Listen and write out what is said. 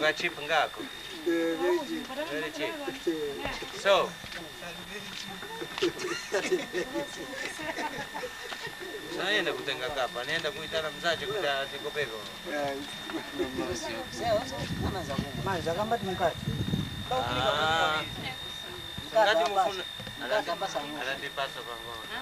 Vai cheap ngako. Very cheap. So. Naenda kutenga kapa, naenda kuitana mzazi kuta tikopeko. Manza kama timkati. Ngati mufuna. Anatipasa pamoja.